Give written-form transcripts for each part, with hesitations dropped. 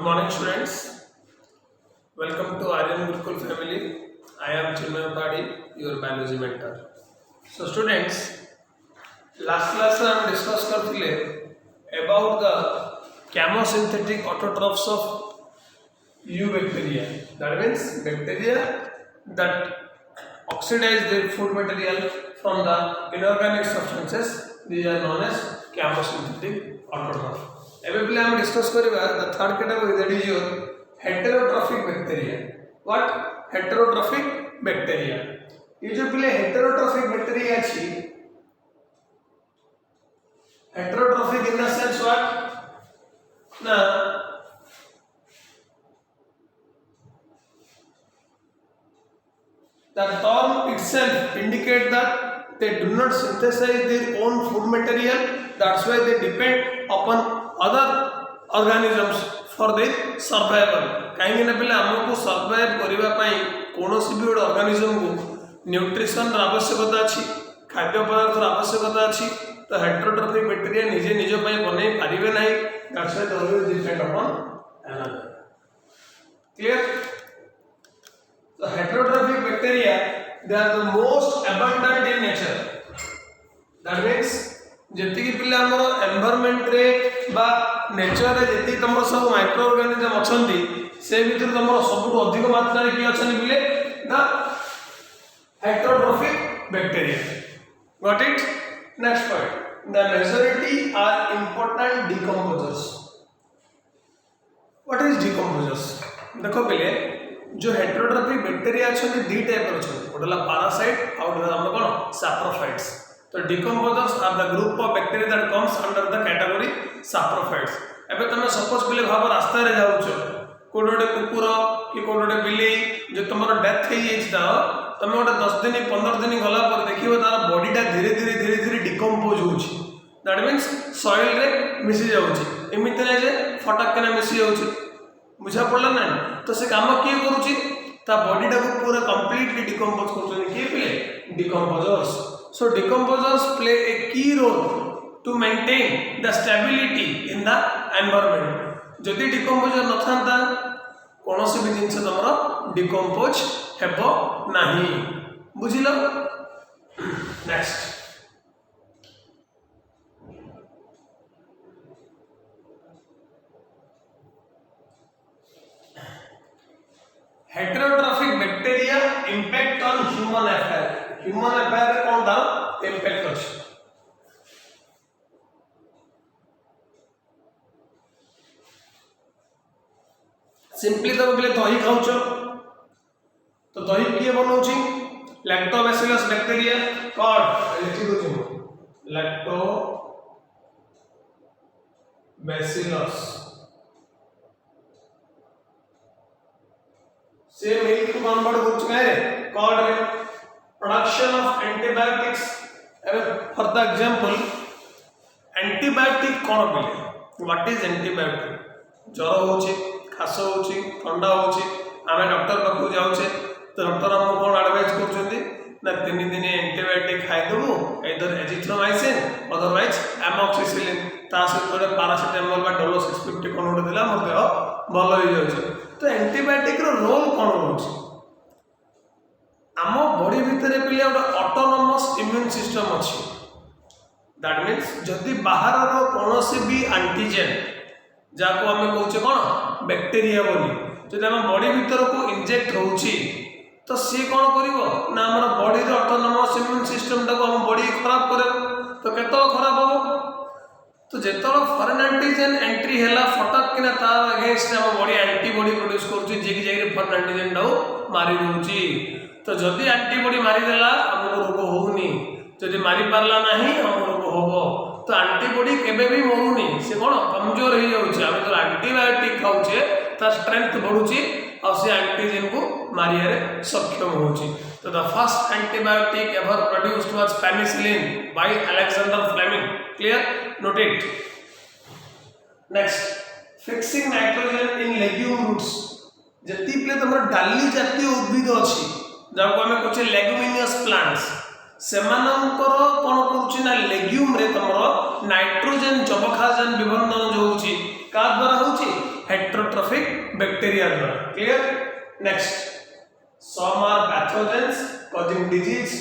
Good morning, students. Welcome to Aryan Gurukul family. I am Chinmay Padi, your biology mentor. So, students, last class I am discuss करथिले about the chemosynthetic autotrophs of eubacteria. That means bacteria that oxidize their food material from the inorganic substances. These are known as chemosynthetic autotrophs. ଏବେ ପିଲା ଆମେ discuss କରିବା the third category, that is your heterotrophic bacteria. What? Heterotrophic bacteria. ये जो पिले heterotrophic bacteria अछि, heterotrophic in the sense what? ना the term itself indicate that they do not synthesize their own food material. That's why they depend upon other organisms for their survival. कहीं ना पहले हमको survive करने पाई कौन सी भी एक organism को nutrition आवश्यकता अच्छी, खाद्य पदार्थ आवश्यकता अच्छी, तो heterotrophic bacteria निजे निजो पाई बने पारिबे नहीं. That's why they always depend upon another. Clear? So heterotrophic bacteria, they are the most abundant in nature. That means जति की पिले हमरो एनवायरनमेंट रे बा नेचर रे जति तमरो सब माइक्रो ऑर्गेनिज्म अछंती से भीतर तमरो सबुठ अधिक मात्रा रे की अछन पिले the heterotrophic bacteria. Got it? Next point, the majority are important decomposers. What is decomposers? देखो पिले जो हेटरोट्रोफिक बैक्टीरिया अछन दी टाइप अछन, गोटला पैरासाइट और गोटला हम कोन सैप्रोफाइट्स. तो decomposers are the group of bacteria that comes under the category saprophytes. एबे तमे सपोज पिले भाव रास्ता रे जाउछो, कोडोडे कुकुर कि कोडोडे बिल्ली जो तमरो डेथ हे जेछ दा, तमे ओटा 10 दिन 15 दिन गला पर देखिबो तार बॉडी टा धीरे धीरे डिकम्पोज होउची. दैट मींस सॉइल रे मिसि जाउची. एमिते नै जे फटक केना मिसि जाउची, बुझा पड़ला नै? तो से काम की करूची, ता बॉडी टा को पूरा कंप्लीटली डिकम्पोज करछन के पिले decomposers. So decomposers play a key role to maintain the stability in the environment. जदि decomposer न थांता कोनोसी भी जिंस तमरो डिकम्पोज हेबो नाही. बुझिलो? Next, heterotrophic bacteria impact on human affair. Human affair रे कोन दार इंपैक्ट अछि. सिंपली तो बोले दही खाउछो, तो दही किए बनौछि? लैक्टोबैसिलस बैक्टीरिया कॉल्ड लिखि दोछु लैक्टोबैसिलस. से मिल्क को कन्वर्ट करछ काहे कॉल्ड रे production of antibiotics. For the example, antibiotic कौन बोले? What is antibiotic? ज्वर होची, खास होची, ठंडा होची, आमे डॉक्टर पाखु जाउछे, तो डॉक्टर हमको कौन एडवाइस करछन्ती ना 3 दिन एंटीबायोटिक खाइ दबो, इधर एजिथ्रोमाइसिन अदरवाइज एमॉक्सिसिलिन, ता सहित पैरासिटामोल बा डोलो 650 कोन उडे देला मोर देह भल हो जाउछे. तो एंटीबायोटिक रो रोल कौन होची? आम बॉडी भितर पिले गोटे ऑटोनोमस इम्यून सिस्टम अच्छी. दैट मीन्स जदि बाहर कौन भी एंटीजेन जाको आम कहे कौन बैक्टीरिया बोली जब आम बॉडी भीतर को इंजेक्ट होउची, तो सी कौन कर ना आम बॉडी ऑटोनोमस इम्यून सिस्टम टाको आम बॉडी खराब करे. तो केत खराब हम? तो जेत फॉरेन एंटीजेन एंट्री है फटक कि तार अगेंस्ट आम बॉडी एंटीबॉडी प्रोड्यूस करुच्ची, जी जाकर फॉरेन एंटीजेन टाको मारी दूची. तो जदि एंटीबॉडी मारिदेला हमको रोग होउनी, जदि मारी पारला नहीं हमको रोग होबो. तो एंटीबॉडी केबे भी मरुनी, से कोन कमजोर हो जाउछे. हम तो एंटीबायोटिक खाउछे तार स्ट्रेंथ बढ़ुची और से एंटीजेन को मारिया रे सक्षम होउची. तो the first antibiotic ever produced was penicillin by Alexander Fleming. Clear? Note it. Next, fixing nitrogen in legume roots. जति प्ले तमर डाली जातीय उद्भिद अछि जाको हमें कुछ लेग्यूमिनियस प्लांट्स, सेमानंकर कोन करूची ना लेग्यूम रे तमरो नाइट्रोजन जबखाजन विबंधन जो होची का द्वारा होची heterotrophic bacteria द्वारा. Clear? Next, some are pathogens causing disease.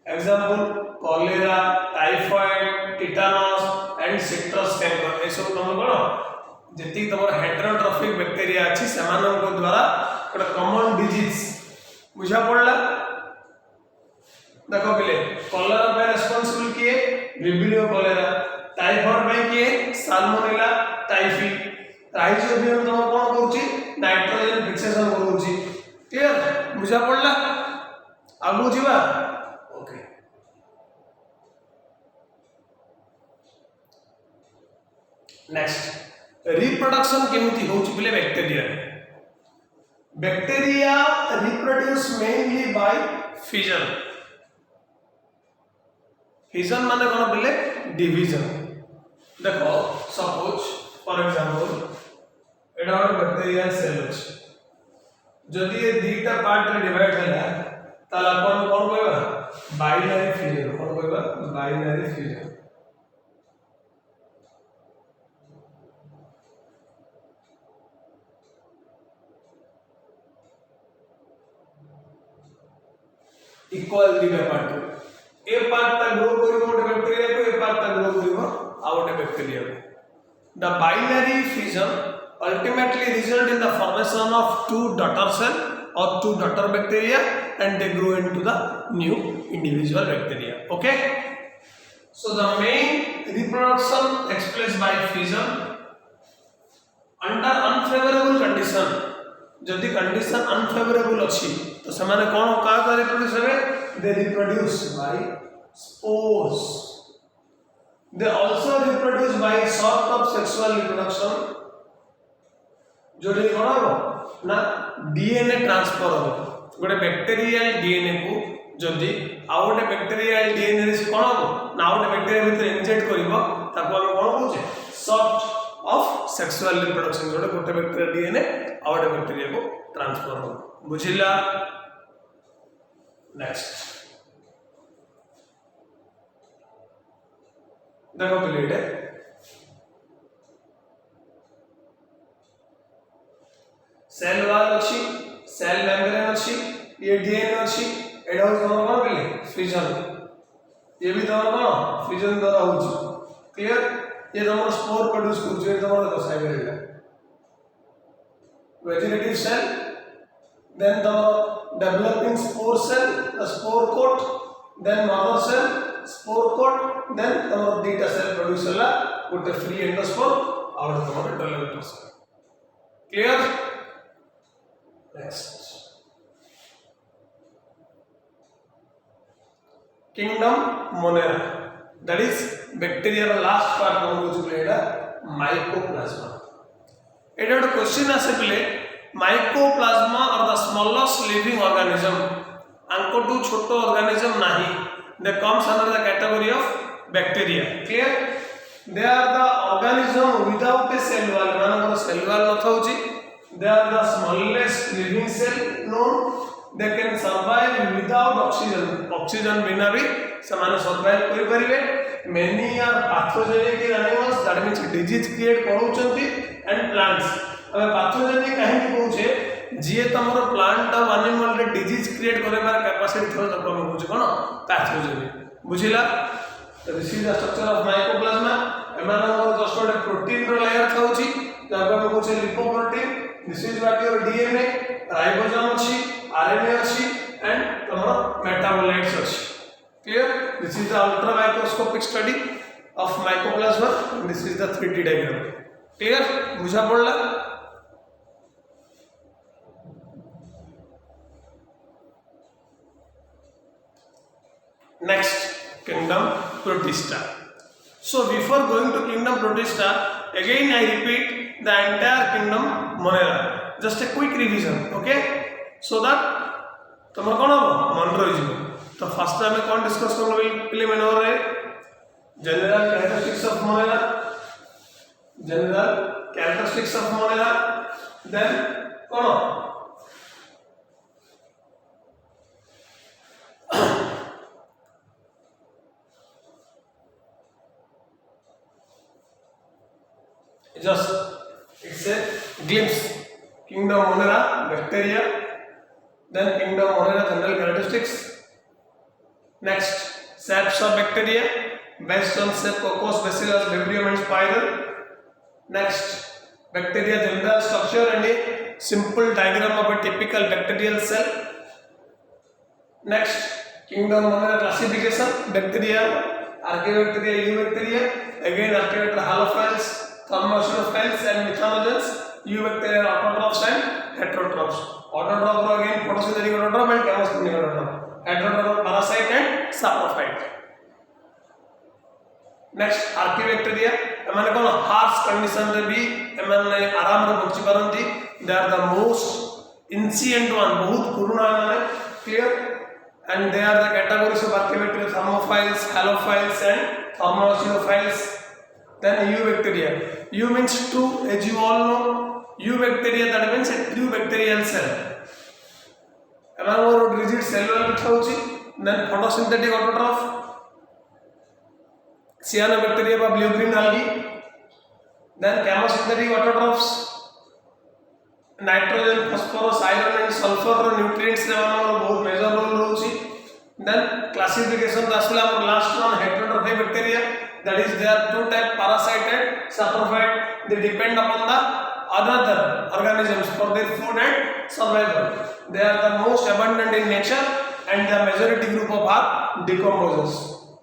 Example, cholera, typhoid, tetanus and citrus canker. ये सब तुम कौन जति तुम heterotrophic bacteria अच्छी सेमानों द्वारा एक common disease बुझा पड़ला. देखो पहले कॉलेरा पे रेस्पॉन्सिबल किए विब्रियो कॉलेरा, टाइफॉइड पे किए साल्मोनेला टाइफी, राइजोबियम तो कौन करूची नाइट्रोजन फिक्सेशन करूची. क्लियर बुझा पड़ला. आगु जीवा. ओके, नेक्स्ट रिप्रोडक्शन केमिति होची पहले bacteria. Bacteria reproduce mainly by fission. Fission माने कौन बोले डिवीजन. देखो सपोज फॉर एग्जांपल एटा गोटे बैक्टीरियल सेल अछि, जदि ये दुईटा पार्ट रे डिवाइड होला ताला अपन कौन कहबा बाइनरी फिजन. कौन कहबा बाइनरी फिजन. इक्वल दिबे पार्ट ए पार्ट ता ग्रो करिवो गोटे बैक्टीरिया को, ए पार्ट ता ग्रो करिवो आ गोटे बैक्टीरिया को. The binary fission ultimately result in the formation of two daughter cell or two daughter bacteria and they grow into the new individual bacteria. Okay, so the main reproduction takes place by fission under unfavorable condition. जदि condition unfavourable अच्छी तो सेमाने कौन का reproduce हेबे, they reproduce by spores. They also reproduce by sort of sexual reproduction. जोड़ी कौन हो ना डीएनए ट्रांसफर हो. गोटे बैक्टीरियल डीएनए को जदि आउ गोटे बैक्टीरियल डीएनए रे कौन हो ना गोटे बैक्टीरिया भीतर इंजेक्ट करिवो ताको हम कौन कहूचे सॉर्ट ऑफ सेक्सुअल रिप्रोडक्शन. जोड़े गोटे बैक्टीरिया डीएनए आउ गोटे बैक्टीरिया को ट्रांसफर हो. बुझिला. नेक्स्ट देखो पहले सेल वाल अच्छी, सेल मेम्ब्रेन अच्छी, ये डीएनए अच्छी, एडा हो तमर कोन पहले फिजन. ये भी तमर कोन फिजन द्वारा होची. क्लियर. ये तमर स्पोर प्रोड्यूस करछ, ये तमर देखो साइबेरिया वेजिटेटिव सेल, देन तमर developing spore cell, the spore coat, then mother cell, spore coat, then तमर डीटा सेल प्रोड्यूस होला गोटे फ्री एंडोस्पोर और तमर developing cell. Clear. Next, kingdom Monera, that is bacteria last part हम कुछ बोलेगा mycoplasma. एटा एक क्वेश्चन आसे पहले mycoplasma are the smallest living organism. आंको टू छोटो organism नहीं. They comes under the category of bacteria. Clear? They are the organism without a cell wall. मानकर cell wall न थाउची. They are the smallest living cell known. They can survive without oxygen. Oxygen बिना भी समान survive करि परिबे. Many are pathogenic animals, that means disease create करूचंती and plants. अब pathogenic काहे कहूचे जे तमरो प्लांट और एनिमल रे डिजीज क्रिएट करबार कैपेसिटी थो तको हम कहूचे कोन पैथोजेनिक. बुझिला. This is the structure of mycoplasma. एमानर जस्ट गोटे प्रोटीन रो लेयर थाउची जाको हम कहूचे lipoprotein. This is what your DNA, ribosome अच्छी, RNA अच्छी and तमरो metabolites अच्छी. Clear? This is the ultra microscopic study of mycoplasma. And this is the 3D diagram. Clear? बुझा पड़ला. Next, kingdom Protista. So before going to kingdom Protista, again I repeat the entire kingdom Monera. Just a quick revision, okay? So that तुम कौन हम मन रही. तो first time कौन discuss कर प्रिलिमिनरी रे general characteristics of Monera, general characteristics of Monera. Then कौन just it's a Kingdom Monera, bacteria. Then Kingdom Monera, general characteristics. Next, shapes of bacteria based on shape, coccus, bacillus, vibrio and spiral. Next, bacteria general structure and a simple diagram of a typical bacterial cell. Next, Kingdom Monera classification, bacteria, archaebacteria, eubacteria, again archaebacteria halophiles, thermoeosinophils and methanogens, eubacteria autotrophs and heterotrophs. Autotroph again photosynthetic autotroph and chemosynthetic autotroph. Heterotroph parasite and saprophyte. Next, archaebacteria, एमाने कोन harsh condition रे भी एमाने आराम रे bunchy पारंती. They are the most ancient one, बहुत पुराना एमाने, clear, and they are the categories of archaebacteria: thermophiles, halophiles and thermoeosinophils. Then eubacteria, eu means two, as you all know. Eubacteria, that means a true bacterial cell. एमाने rigid cellular लिखा होची. Then photosynthetic autotroph, cyanobacteria বা blue green algae. Then chemosynthetic autotrophs, nitrogen, phosphorus, iron and sulfur nutrients रे बहुत major role रहउची. Then classification आसला हमर last one, heterotrophic bacteria, that is there are two type, parasite and saprophyte. They depend upon the other organisms for their food and survival. They are the most abundant in nature and the majority group of are decomposers.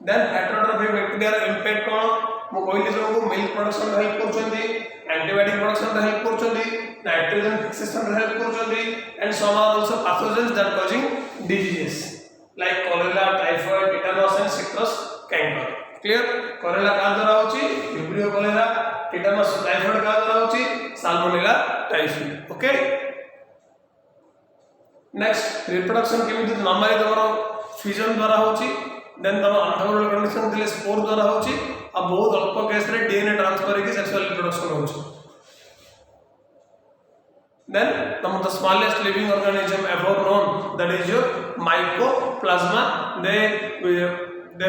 Then heterotrophic bacteria impact on मो कहली जो milk production रे help करछंती, antibiotic production रे help करछंती, nitrogen fixation रे help करछंती, and some are also pathogens that causing diseases like cholera, typhoid, tetanus and citrus canker. Clear? cholera का द्वारा होची, vibrio cholera, tetanus typhoid का द्वारा होची, salmonella typhi. Okay? Next, reproduction केमिति normally तमरो fusion द्वारा होची, देन तम अनफेवरेबल कंडीशन दिले स्पोर द्वारा होची, अब बहुत अल्प केस रे डीएनए ट्रांसफर की सेक्सुअल रिप्रोडक्शन होची. Then the smallest living organism ever known, that is your mycoplasma. They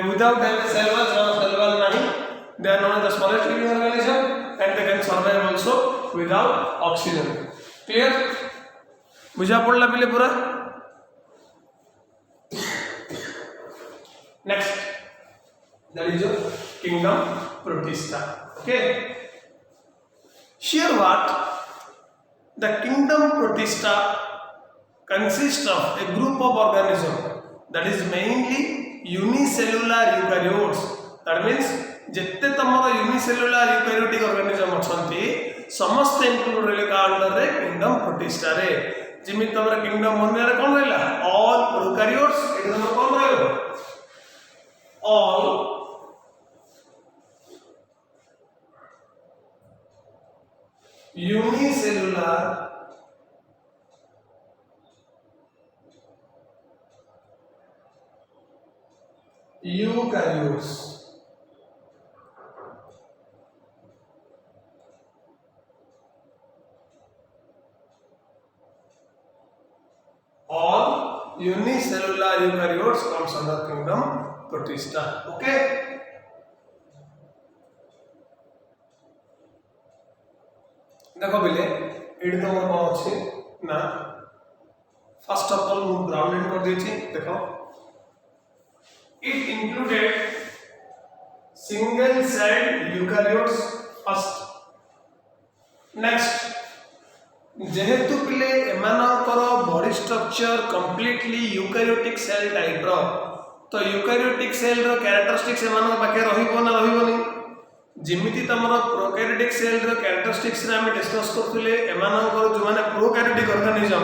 without them cell wall nahi, they are known as the smallest living organism and they can survive also without oxygen. Clear? बुझा पड़ला पहले पूरा. Next, that is your kingdom Protista. Okay. Here what? The kingdom Protista consists of a group of organisms that is mainly unicellular eukaryotes. That means जितने तमरा unicellular eukaryotic organism अछंती समस्त include रहले का under रे kingdom Protista रे. जिमित तमरा kingdom Monera रे कोन रहला? All prokaryotes. एटा तमरा कोन रहलो? All unicellular eukaryotes. All unicellular eukaryotes comes under kingdom Protista. Okay. देखो बिले एडी तो मोर कोन अछि ना. फर्स्ट ऑफ ऑल मु ग्राउंड इन कर देछि. देखो it included single celled eukaryotes first. Next, जेहेतु पिले एमानकर body structure completely eukaryotic cell type रो, तो यूकैरियोटिक सेल रो कैरेक्टरिस्टिक्स एमान पाखे रहिबो ना रहिबोनी. जिमिति तमरो प्रोकैरियोटिक सेल रो कैरेक्टरिस्टिक्स रे हम डिस्कस करथिले. एमानकर जो माने प्रोकैरियोटिक ऑर्गेनिज्म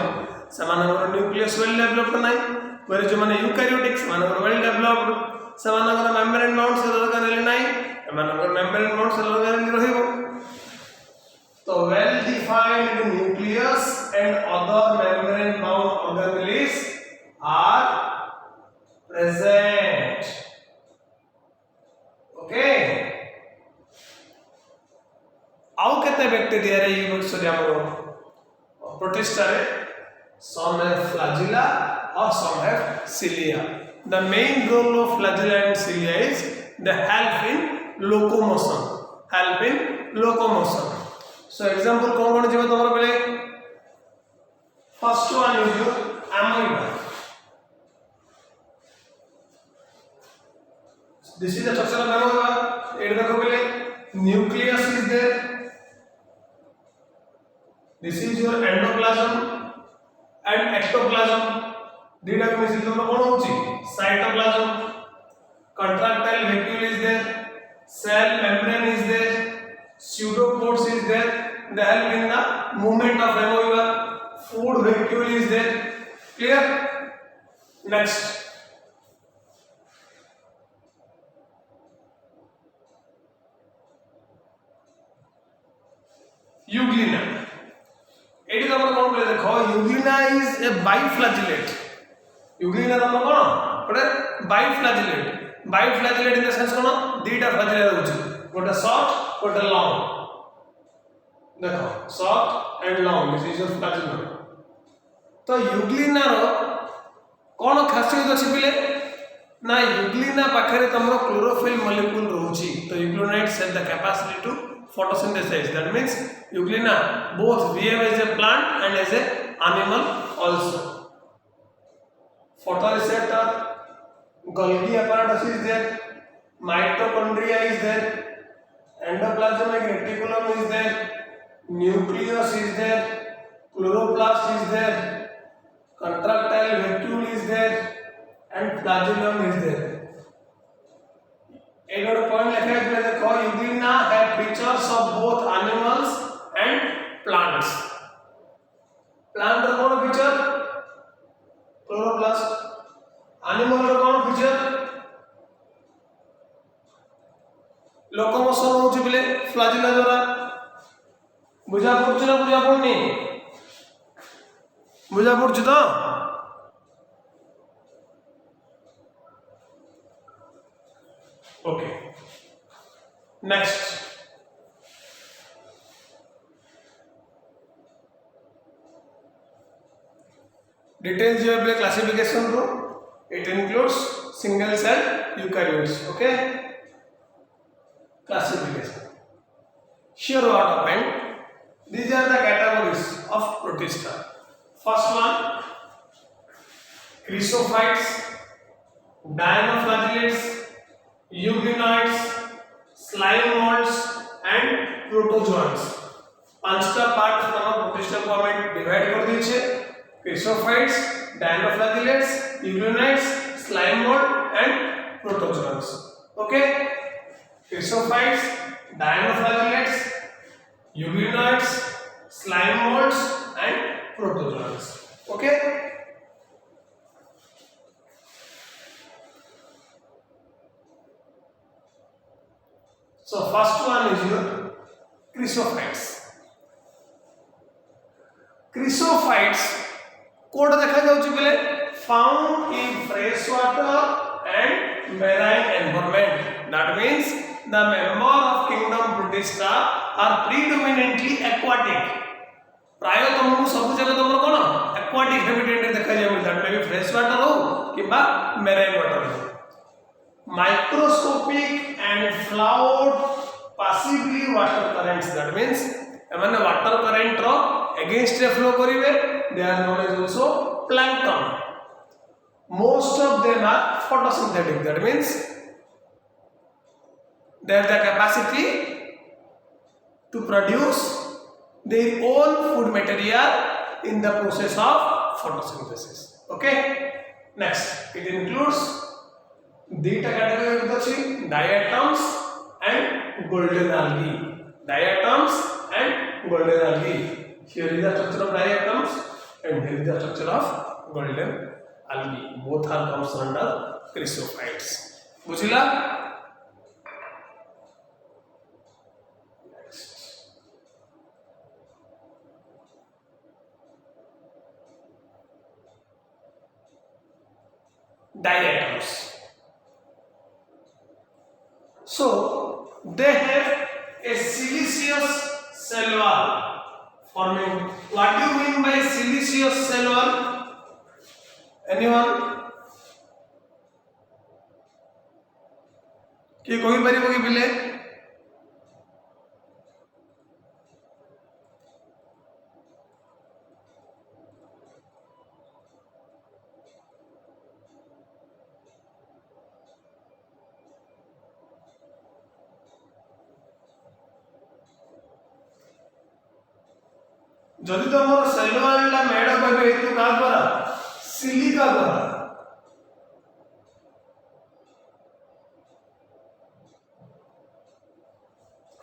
सेमानकर न्यूक्लियस वेल डेवलप्ड नाइ, where जो माने यूकैरियोटिक सेमानकर वेल डेवलप्ड, सेमानकर मेम्ब्रेन माउंट सेल ऑर्गेनेल नाइ, एमानकर मेम्ब्रेन माउंट सेल ऑर्गेनेल रहिबो. तो well defined nucleus and other membrane bound organelles are present. Okay. आउ केते बैक्टीरिया रे यूनिट सॉरी हमरो प्रोटिस्टा रे some have flagella or some have cilia. The main role of flagella and cilia is they help in locomotion. So example कौन कौन जीव तमरो बेले This is the structure of amoeba. It देखो पहले nucleus is there. This is your endoplasm and ectoplasm. दीटा को missile तो कौन होची? Cytoplasm. Contractile vacuole is there. Cell membrane is there. Pseudopods is there. They help in the movement of amoeba. Food vacuole is there. Clear? Next. Euglena. एटी तमर कोन बोले देखो Euglena is a biflagellate. Euglena तमर कोन पड़े biflagellate. Biflagellate in the sense कोन दीटा फ्लैजिलेट होची. गोटे शॉर्ट गोटे लॉन्ग. देखो short and long this is your flagellum. तो यूग्लिना रो कोन खासियत अछि पिले ना यूग्लिना पाखरे तमरो क्लोरोफिल मॉलिक्यूल रहउची. तो euglenoids have the capacity to photosynthesis. That means Euglena both behave as a plant and as a animal also. Photoreceptor, Golgi apparatus is there, mitochondria is there, endoplasmic reticulum is there, nucleus is there, chloroplast is there, contractile vacuole is there, and flagellum is there. एक और point लिखा है देखो Euglena have features of both animals and plants. Plant रो कौन feature? Chloroplast. Animal रो कौन feature? Locomotion होची बिले फ्लैजिला द्वारा. बुझा पड़छ ना बुझा पड़नी? बुझा पड़छ तो okay. Next. Details you have a classification room. It includes single cell eukaryotes. Okay. Classification. Here what happened? These are the categories of protista. First one, chrysophytes, dinoflagellates, euglenoids, slime molds and protozoans. पांचटा part तम Protista को हमें divide कर दी छे. Chrysophytes, dinoflagellates, euglenoids, slime mold and protozoans. Okay. Chrysophytes, dinoflagellates, euglenoids, slime molds and protozoans. Okay. So first one is your chrysophytes. Chrysophytes कोड देखा जाउची बेले found in fresh water and marine environment. That means the member of kingdom Protista are predominantly aquatic. प्राय तुमको सब जगह तुमर कोन aquatic habitat देखा जाय. that may be fresh water हो किबा marine water हो. Microscopic and flawed passively water currents. That means एमाने water current रो against रे flow करिवे. They are known as also plankton. Most of them are photosynthetic. That means they have the capacity to produce their own food material in the process of photosynthesis. Okay. Next, it includes data category of diatoms and golden algae. Diatoms and golden algae. Here is the structure of diatoms and here is the structure of golden algae. Both are comes under chrysophytes. बुझिला? Diatoms. So they have a siliceous cell wall forming. What do you mean by siliceous cell wall? Anyone? कि कोई परिबो कि पिले जदि तुम cell wall ला made up होबे हेतु का द्वारा सिलिका द्वारा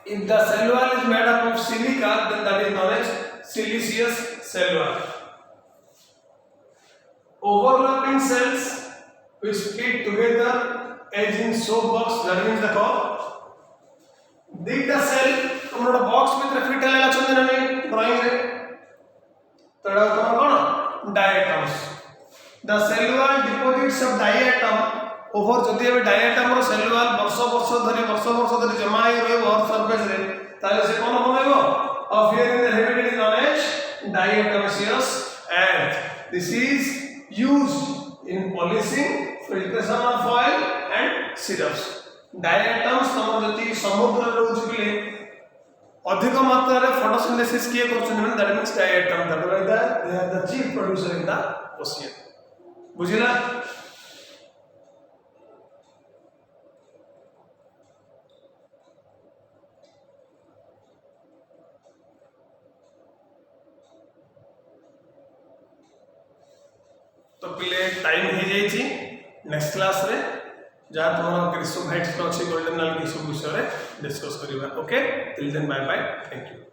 if the cell wall is made up of silica then that is known as siliceous cell wall. Overlapping cells which fit together as in soap box that means the दीटा cell तुमरा box में fit हेला छन ना drawing रे तडा तुम कोन diatoms the cell wall deposits of diatom over जदि ए डायटम रो सेल वॉल वर्ष धरि जमा हे रहबो और सरफेस रे ताले से कोन बनैबो of here in the habit is known as diatomaceous and this is used in polishing filtration of oil and syrups diatoms तमर जति समुद्र रे उछले अधिक मात्रा रे फोटोसिंथेसिस किए करछन that means diatom that is they are the chief producer in the ocean बुझिला तो पिले टाइम हो जाइए नेक्स्ट क्लास रे जहाँ तुम ग्रीष्म हाइट्स अच्छे गोल्डन नाल विषय डिस्कस करवा okay till then bye bye thank you.